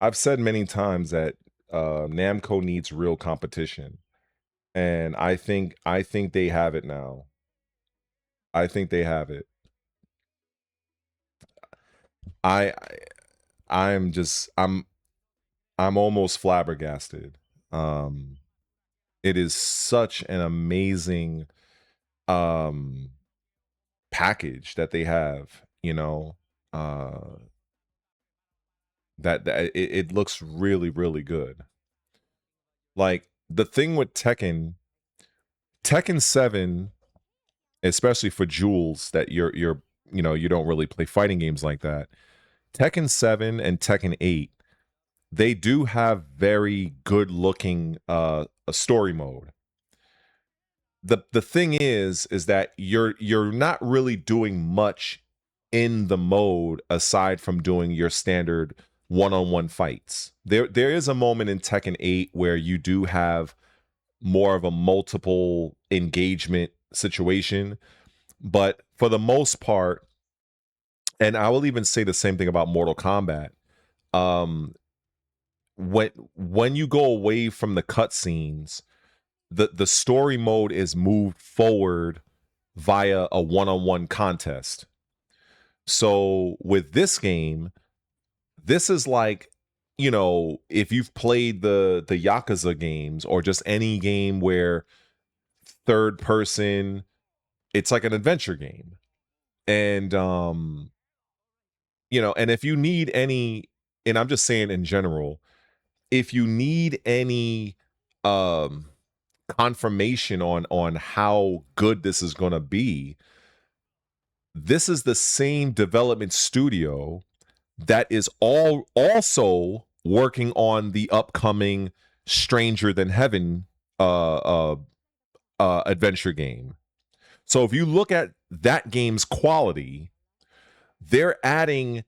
I've said many times that Namco needs real competition, and I think they have it now. I think they have it. I I'm just I'm almost flabbergasted. Um, it is such an amazing um package that they have. Uh, that it looks really really good. Like the thing with Tekken 7, especially for Jules, that you don't really play fighting games like that. Tekken 7 and Tekken 8, they do have very good looking a story mode. The thing is that you're not really doing much in the mode aside from doing your standard one-on-one fights. There is a moment in Tekken 8 where you do have more of a multiple engagement situation, but for the most part, and I will even say the same thing about Mortal Kombat. Um, when you go away from the cutscenes, the story mode is moved forward via a one-on-one contest. So with this game, this is like, if you've played the Yakuza games or just any game where third person, it's like an adventure game. And and if you need any, and I'm just saying in general, if you need any um confirmation on how good this is going to be, this is the same development studio that is also working on the upcoming Stranger Than Heaven adventure game. So if you look at that game's quality, they're adding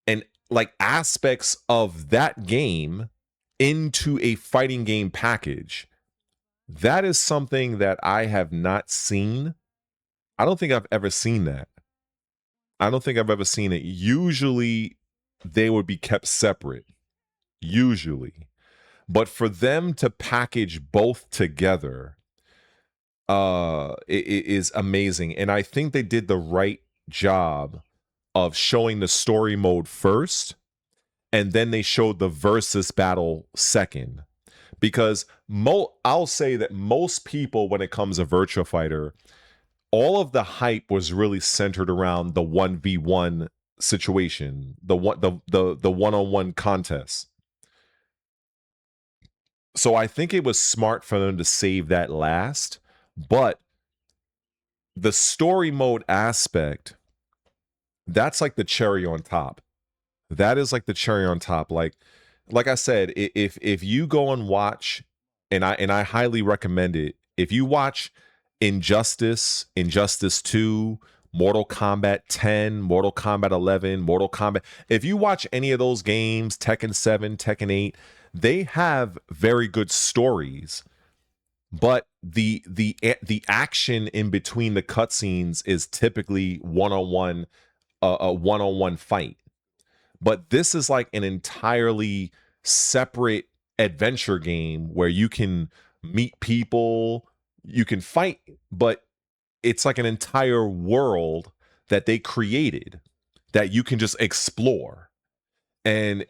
and like aspects of that game into a fighting game package. That is something that I have not seen. I don't think I've ever seen that. I don't think I've ever seen it. Usually they would be kept separate. Usually. But for them to package both together it is amazing. And I think they did the right job of showing the story mode first, and then they showed the versus battle second. Because I'll say that most people, when it comes to Virtua Fighter, all of the hype was really centered around the 1v1 situation, the one-on-one contest. So I think it was smart for them to save that last, but the story mode aspect, that's like the cherry on top. That is like the cherry on top. Like I said, if you go and watch, and I highly recommend it, if you watch Injustice 2, Mortal Kombat 10, Mortal Kombat 11, Mortal Kombat, if you watch any of those games, Tekken 7, Tekken 8, they have very good stories, but the action in between the cutscenes is typically one-on-one, a one-on-one fight. But this is like an entirely separate adventure game where you can meet people, you can fight, but it's like an entire world that they created that you can just explore. And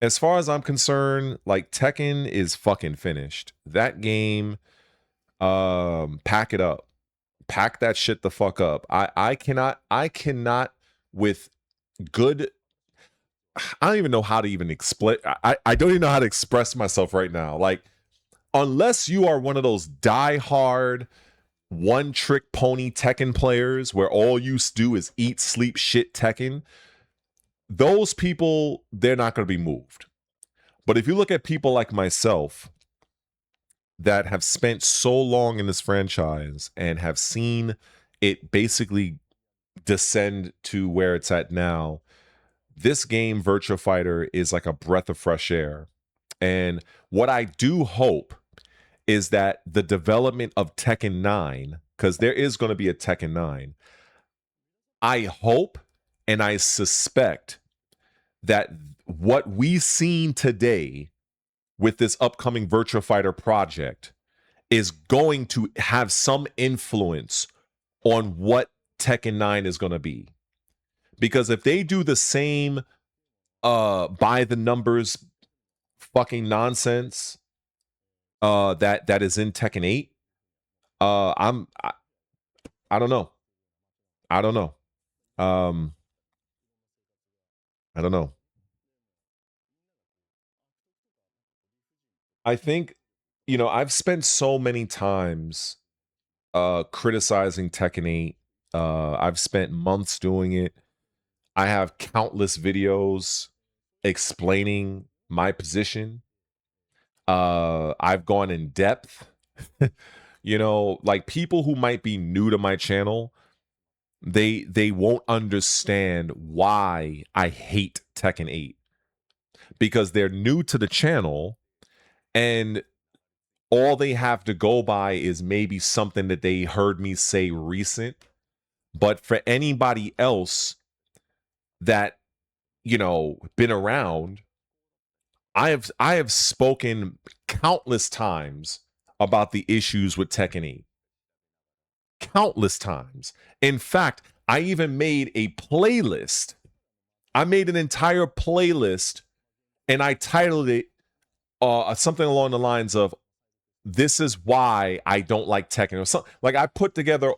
as far as I'm concerned, like Tekken is fucking finished. That game, pack it up. Pack that shit the fuck up. I cannot with good, I don't even know how to even explain. I don't even know how to express myself right now. Like, unless you are one of those die-hard one-trick pony Tekken players where all you do is eat, sleep, shit Tekken, those people, they're not going to be moved. But if you look at people like myself that have spent so long in this franchise and have seen it basically descend to where it's at now, this game, Virtua Fighter, is like a breath of fresh air. And what I do hope is that the development of Tekken 9, because there is going to be a Tekken 9, I hope and I suspect that what we seen today with this upcoming Virtua Fighter project is going to have some influence on what Tekken 9 is going to be. Because if they do the same by the numbers fucking nonsense that is in Tekken 8, I don't know. I don't know. I don't know. I think, you know, I've spent so many times criticizing Tekken 8. I've spent months doing it. I have countless videos explaining my position. I've gone in depth. You know, like people who might be new to my channel, they won't understand why I hate Tekken 8 because they're new to the channel and all they have to go by is maybe something that they heard me say recent. But for anybody else that, you know, been around, I have spoken countless times about the issues with Tekken 8. Countless times. In fact, I even made a playlist. I made an entire playlist and I titled it something along the lines of "This is why I don't like Tekken." Or something like I put together,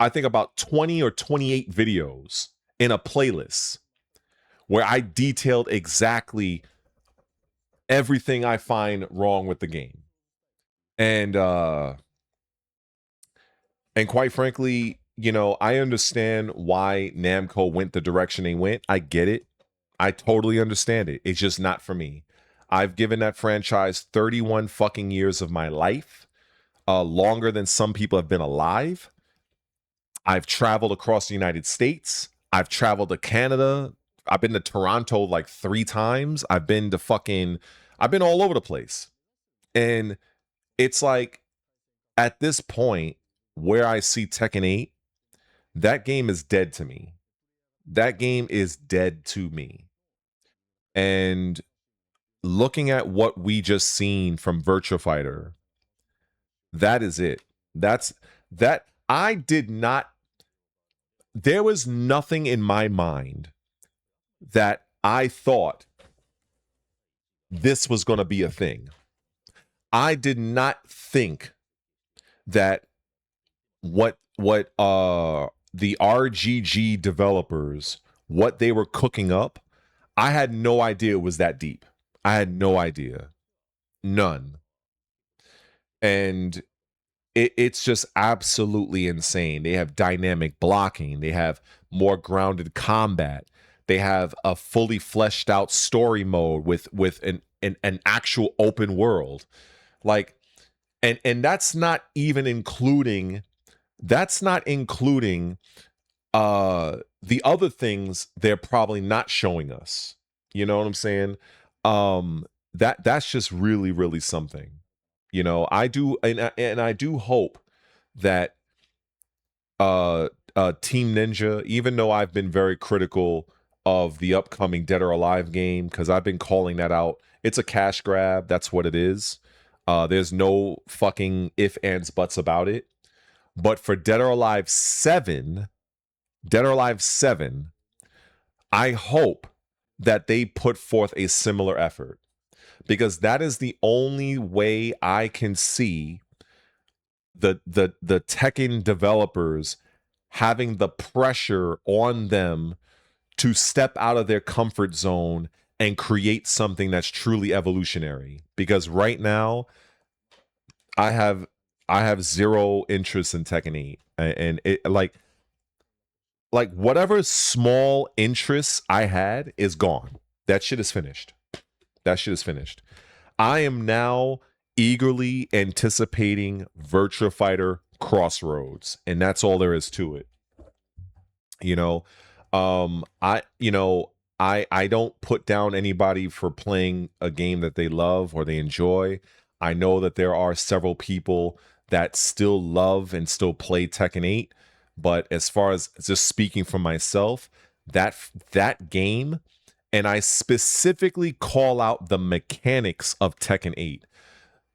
I think about 20 or 28 videos in a playlist where I detailed exactly everything I find wrong with the game. And quite frankly, you know, I understand why Namco went the direction they went. I get it. I totally understand it. It's just not for me. I've given that franchise 31 fucking years of my life, longer than some people have been alive. I've traveled across the United States. I've traveled to Canada. I've been to Toronto like 3 times. I've been all over the place. And it's like, at this point, where I see Tekken 8, that game is dead to me. That game is dead to me. And looking at what we just seen from Virtua Fighter, that is it. That I did not, there was nothing in my mind that I thought this was going to be a thing. I did not think that what the RGG developers, what they were cooking up, I had no idea it was that deep. I had no idea. None. And it's just absolutely insane. They have dynamic blocking. They have more grounded combat. They have a fully fleshed out story mode with an actual open world. Like, and that's not including the other things they're probably not showing us. You know what I'm saying? That's just really, really something. You know, I do, and I do hope that Team Ninja, even though I've been very critical of the upcoming Dead or Alive game, because I've been calling that out, it's a cash grab. That's what it is. There's no fucking if, ands, buts about it. But for Dead or Alive 7, I hope that they put forth a similar effort, because that is the only way I can see the Tekken developers having the pressure on them to step out of their comfort zone and create something that's truly evolutionary. Because right now, I have zero interest in Tekken 8, and it like whatever small interests I had is gone. That shit is finished. I am now eagerly anticipating Virtua Fighter Crossroads, and that's all there is to it. You know, I don't put down anybody for playing a game that they love or they enjoy. I know that there are several people that still love and still play Tekken 8, but as far as just speaking for myself, that game And I specifically call out the mechanics of Tekken 8.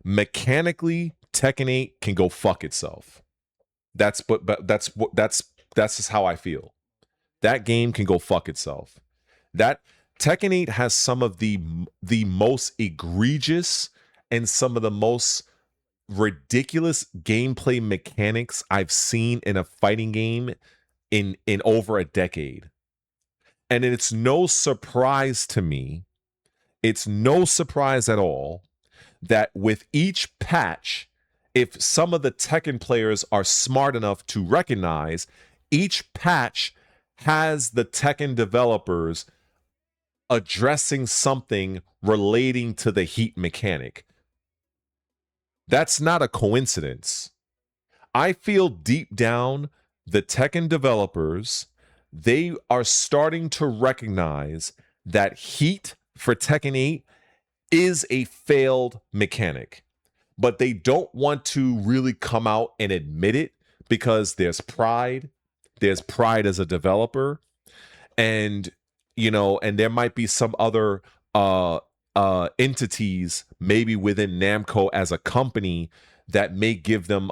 Mechanically, Tekken 8 can go fuck itself. That's just how I feel. That game can go fuck itself. That Tekken 8 has some of the most egregious and some of the most ridiculous gameplay mechanics I've seen in a fighting game in over a decade. And it's no surprise to me, it's no surprise at all that with each patch, if some of the Tekken players are smart enough to recognize, each patch has the Tekken developers addressing something relating to the heat mechanic. That's not a coincidence. I feel deep down the Tekken developers, they are starting to recognize that heat for Tekken 8 is a failed mechanic, but they don't want to really come out and admit it because there's pride. There's pride as a developer, and and there might be some other entities maybe within Namco as a company that may give them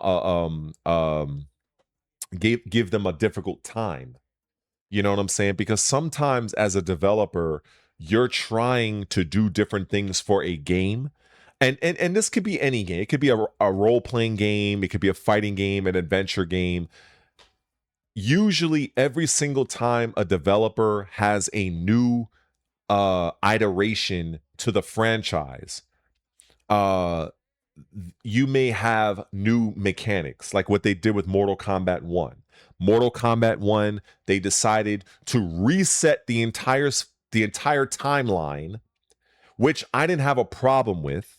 give them a difficult time. You know what I'm saying? Because sometimes as a developer, you're trying to do different things for a game. And this could be any game. It could be a role-playing game. It could be a fighting game, an adventure game. Usually every single time a developer has a new iteration to the franchise, you may have new mechanics, like what they did with Mortal Kombat 1. Mortal Kombat 1, they decided to reset the entire timeline, which I didn't have a problem with.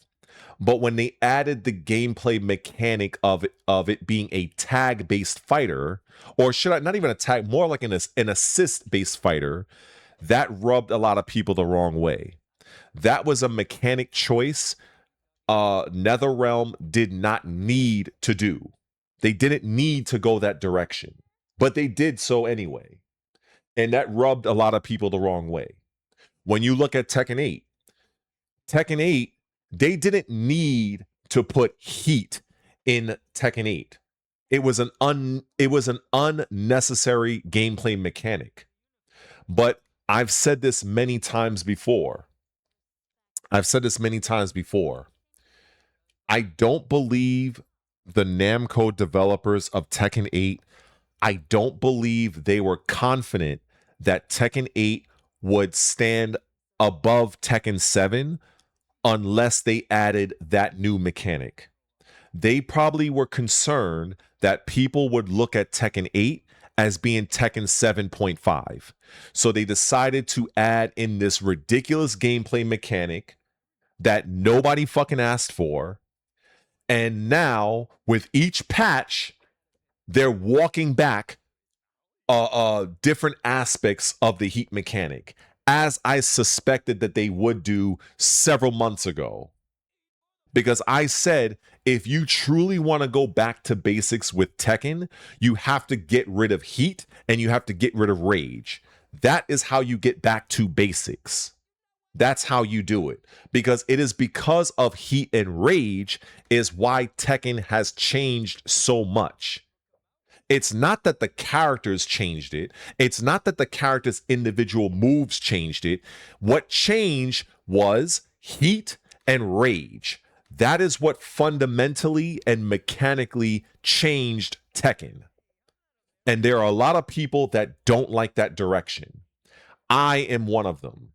But when they added the gameplay mechanic of it being a tag-based fighter, or should I not even a tag, more like an assist-based fighter, that rubbed a lot of people the wrong way. That was a mechanic choice NetherRealm did not need to do. They didn't need to go that direction, but they did so anyway. And that rubbed a lot of people the wrong way. When you look at Tekken 8, they didn't need to put heat in Tekken 8. It was an unnecessary gameplay mechanic. But I've said this many times before. I don't believe the Namco developers of Tekken 8, I don't believe they were confident that Tekken 8 would stand above Tekken 7 unless they added that new mechanic. They probably were concerned that people would look at Tekken 8 as being Tekken 7.5. So they decided to add in this ridiculous gameplay mechanic that nobody fucking asked for. And now, with each patch, they're walking back different aspects of the heat mechanic, as I suspected that they would do several months ago. Because I said, if you truly want to go back to basics with Tekken, you have to get rid of heat and you have to get rid of rage. That is how you get back to basics. That's how you do it. Because it is because of heat and rage is why Tekken has changed so much. It's not that the characters changed it. It's not that the characters' individual moves changed it. What changed was heat and rage. That is what fundamentally and mechanically changed Tekken. And there are a lot of people that don't like that direction. I am one of them.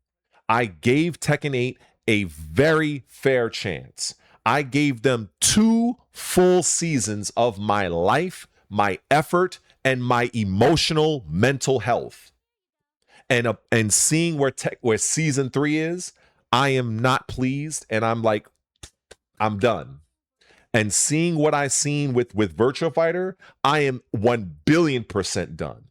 I gave Tekken 8 a very fair chance. I gave them 2 full seasons of my life, my effort, and my emotional mental health. And seeing where season 3 is, I am not pleased, and I'm like, I'm done. And seeing what I've seen with Virtua Fighter, I am 1 billion% done.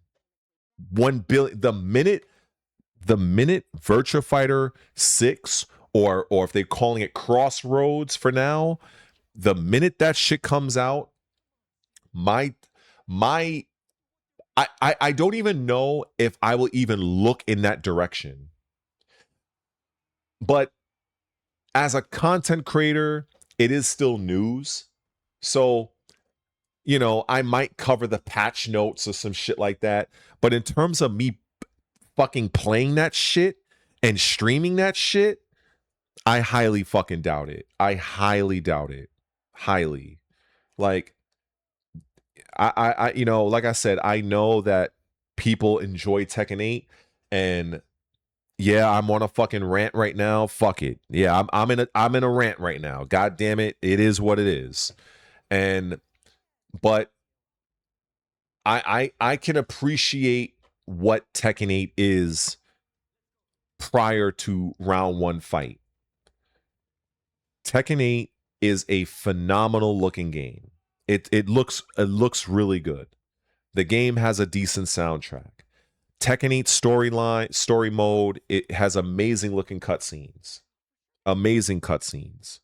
1 billion. The minute Virtua Fighter 6 or if they're calling it Crossroads for now, the minute that shit comes out, I don't even know if I will even look in that direction. But as a content creator, it is still news. So, you know, I might cover the patch notes or some shit like that. But in terms of me fucking playing that shit and streaming that shit, I highly fucking doubt it. I highly doubt it. Highly. Like, I you know, like I said, I know that people enjoy Tekken 8, and yeah, I'm on a fucking rant right now. Fuck it. Yeah, I'm in a rant right now. God damn it. It is what it is. And but I can appreciate what Tekken 8 is prior to round 1 fight. Tekken 8 is a phenomenal looking game. It looks really good. The game has a decent soundtrack. Tekken 8 story mode, it has amazing looking cutscenes. Amazing cutscenes.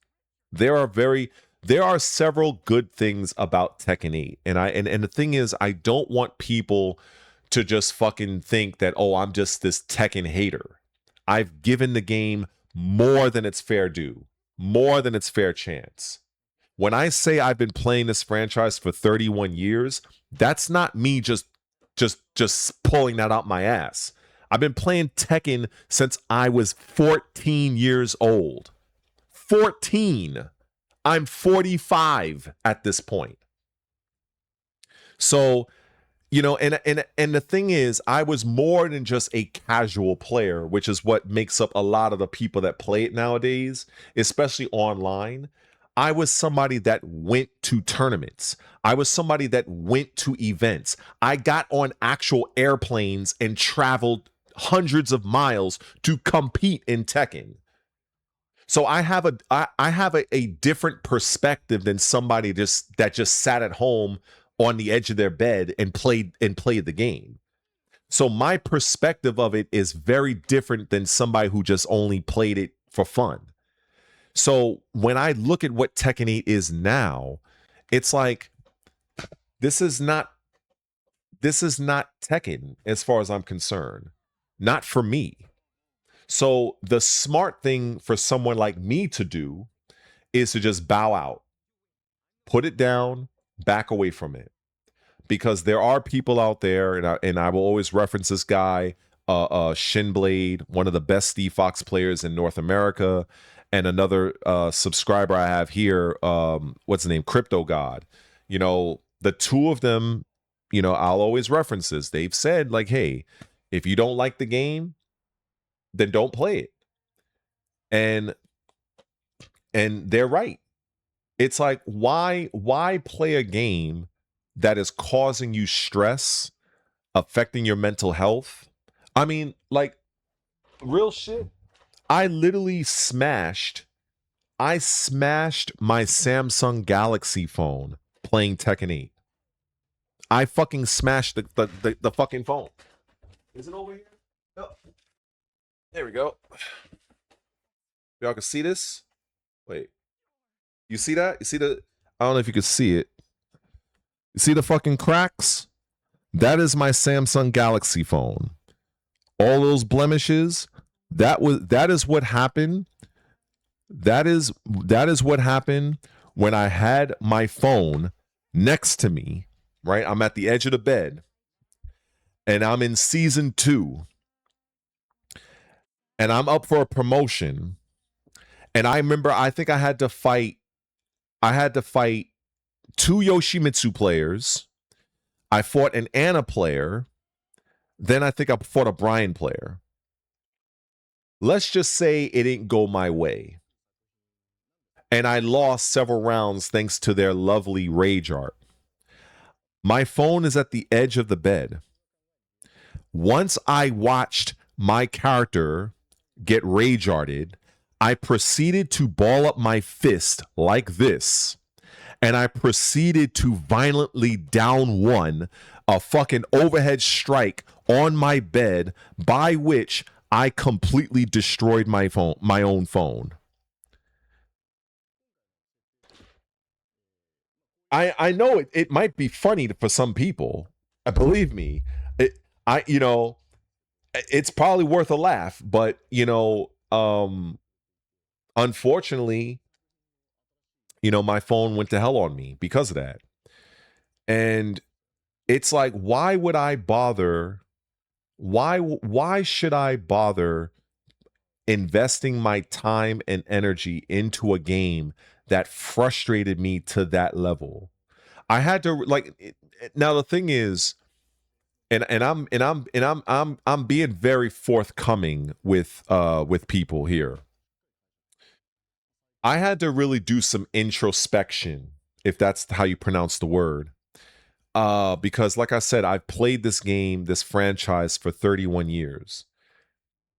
There are several good things about Tekken 8. And the thing is, I don't want people to just fucking think that, oh, I'm just this Tekken hater. I've given the game more than its fair due, more than its fair chance. When I say I've been playing this franchise for 31 years, that's not me just pulling that out my ass. I've been playing Tekken since I was 14 years old. 14. I'm 45 at this point. So, you know, and the thing is, I was more than just a casual player, which is what makes up a lot of the people that play it nowadays, especially online. I was somebody that went to tournaments. I was somebody that went to events. I got on actual airplanes and traveled hundreds of miles to compete in Tekken. So I have a different perspective than somebody that just sat at home on the edge of their bed and played the game. So my perspective of it is very different than somebody who just only played it for fun. So when I look at what Tekken 8 is now, it's like this is not Tekken as far as I'm concerned. Not for me. So the smart thing for someone like me to do is to just bow out, put it down, back away from it. Because there are people out there, and I will always reference this guy, Shinblade, one of the best Steve Fox players in North America, and another subscriber I have here, what's the name, Crypto God. You know, the two of them, you know, I'll always reference this. They've said, like, hey, if you don't like the game, then don't play it. And they're right. It's like, why play a game that is causing you stress, affecting your mental health? I mean, like, real shit. I literally smashed my Samsung Galaxy phone playing Tekken 8. I fucking smashed the fucking phone. Is it over here? Oh. There we go. Y'all can see this? Wait. You see that? You see the... I don't know if you can see it. You see the fucking cracks? That is my Samsung Galaxy phone. All those blemishes, that is what happened. That is what happened when I had my phone next to me, right? I'm at the edge of the bed, and I'm in season 2. And I'm up for a promotion. And I remember, I think I had to fight 2 Yoshimitsu players. I fought an Anna player. Then I think I fought a Brian player. Let's just say it didn't go my way. And I lost several rounds thanks to their lovely rage art. My phone is at the edge of the bed. Once I watched my character get rage arted, I proceeded to ball up my fist like this, and I proceeded to violently down one a fucking overhead strike on my bed, by which I completely destroyed my own phone. I know it might be funny for some people. Believe me, it's probably worth a laugh, but Unfortunately, my phone went to hell on me because of that. And it's like, why would I bother? Why should I bother investing my time and energy into a game that frustrated me to that level? I had to now the thing is, I'm being very forthcoming with people here. I had to really do some introspection, if that's how you pronounce the word. Because like I said, I've played this game, this franchise for 31 years.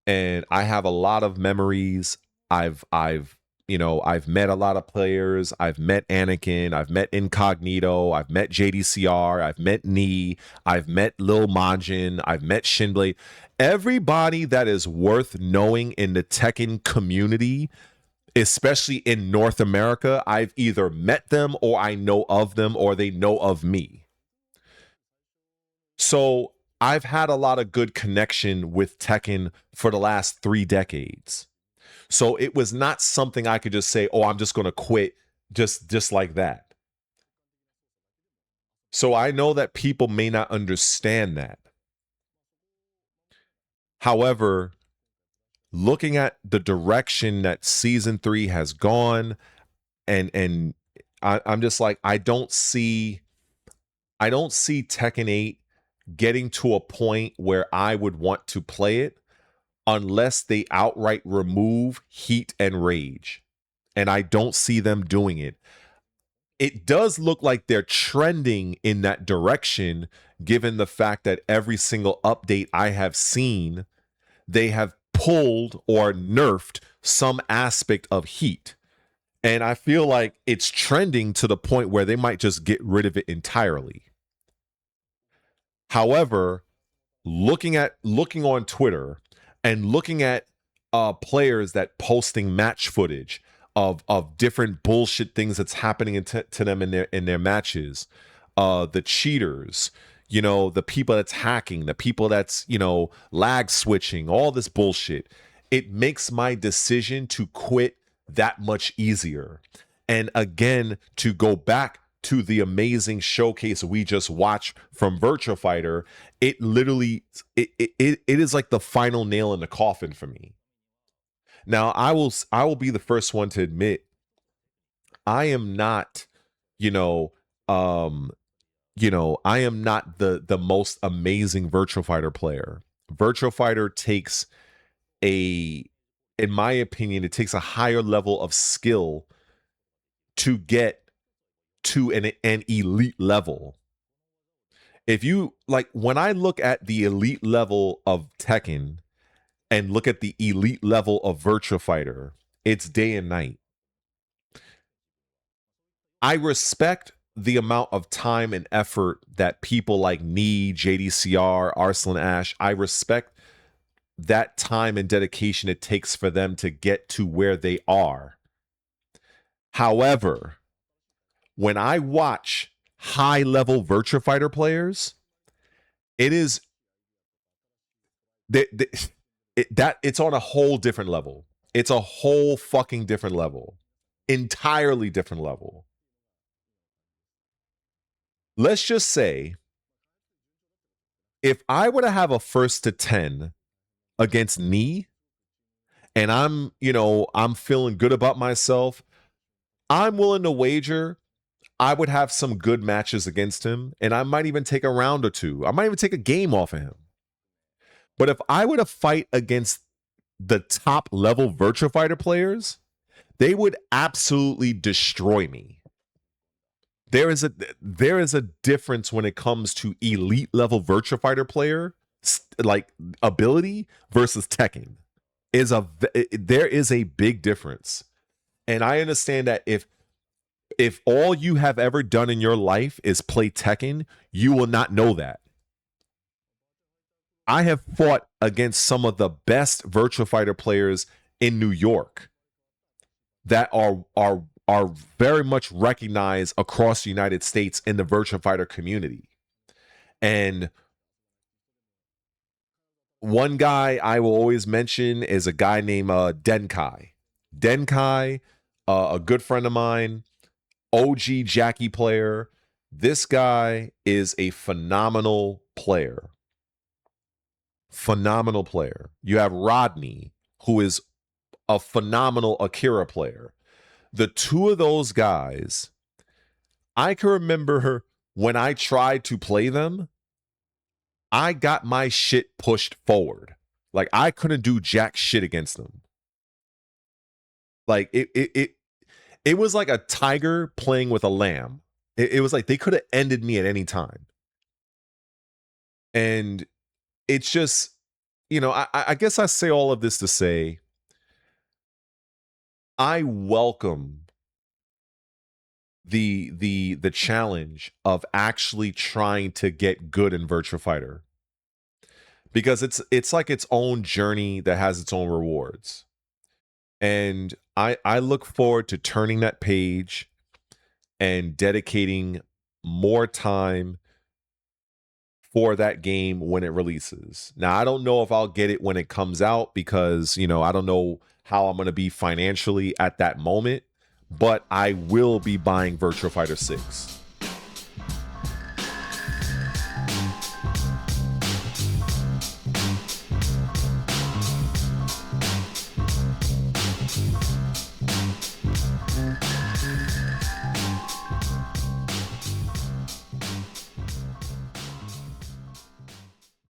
And I have a lot of memories. I've met a lot of players. I've met Anakin, I've met Incognito, I've met JDCR, I've met Nee, I've met Lil Majin, I've met Shinblade. Everybody that is worth knowing in the Tekken community, especially in North America, I've either met them or I know of them or they know of me. So I've had a lot of good connection with Tekken for the last 3 decades. So it was not something I could just say, "Oh, I'm just going to quit just like that." So I know that people may not understand that. However, looking at the direction that season 3 has gone, and I'm just like, I don't see Tekken 8 getting to a point where I would want to play it unless they outright remove heat and rage. And I don't see them doing it. It does look like they're trending in that direction, given the fact that every single update I have seen, they have pulled or nerfed some aspect of heat. And I feel like it's trending to the point where they might just get rid of it entirely. However, looking on Twitter and looking at players that posting match footage of different bullshit things that's happening to them in their matches, the cheaters, the people that's hacking, the people that's lag switching, all this bullshit, it makes my decision to quit that much easier. And again, to go back to the amazing showcase we just watched from Virtua Fighter, it literally it is like the final nail in the coffin for me. Now, I will be the first one to admit I am not, you know, um, I am not the most amazing Virtua Fighter player. Virtua Fighter takes a in my opinion, it takes a higher level of skill to get to an elite level. If you like, when I look at the elite level of Tekken and look at the elite level of Virtua Fighter, it's day and night. I respect the amount of time and effort that people like Nee, JDCR, Arslan Ash, I respect that time and dedication it takes for them to get to where they are. However, when I watch high level Virtua Fighter players, it is that it's on a whole different level. It's a whole fucking different level. Entirely different level. Let's just say if I were to have a first to 10 against Nee and I'm feeling good about myself, I'm willing to wager I would have some good matches against him, and I might even take a round or two. I might even take a game off of him. But if I were to fight against the top level Virtua Fighter players, they would absolutely destroy me. There is a difference when it comes to elite level Virtua Fighter player like ability versus Tekken. There is a big difference. And I understand that if all you have ever done in your life is play Tekken, you will not know that. I have fought against some of the best Virtua Fighter players in New York that are very much recognized across the United States in the Virtua Fighter community. And one guy I will always mention is a guy named Denkai. Denkai, a good friend of mine, OG Jackie player. This guy is a phenomenal player. Phenomenal player. You have Rodney, who is a phenomenal Akira player. The two of those guys, I can remember when I tried to play them, I got my shit pushed forward. Like I couldn't do jack shit against them. Like it was like a tiger playing with a lamb. It was like they could have ended me at any time. And it's just, you know, I guess I say all of this to say I welcome the challenge of actually trying to get good in Virtua Fighter, because it's like its own journey that has its own rewards. And I look forward to turning that page and dedicating more time for that game when it releases. Now, I don't know if I'll get it when it comes out because, you know, I don't know how I'm going to be financially at that moment, but I will be buying Virtua Fighter 6.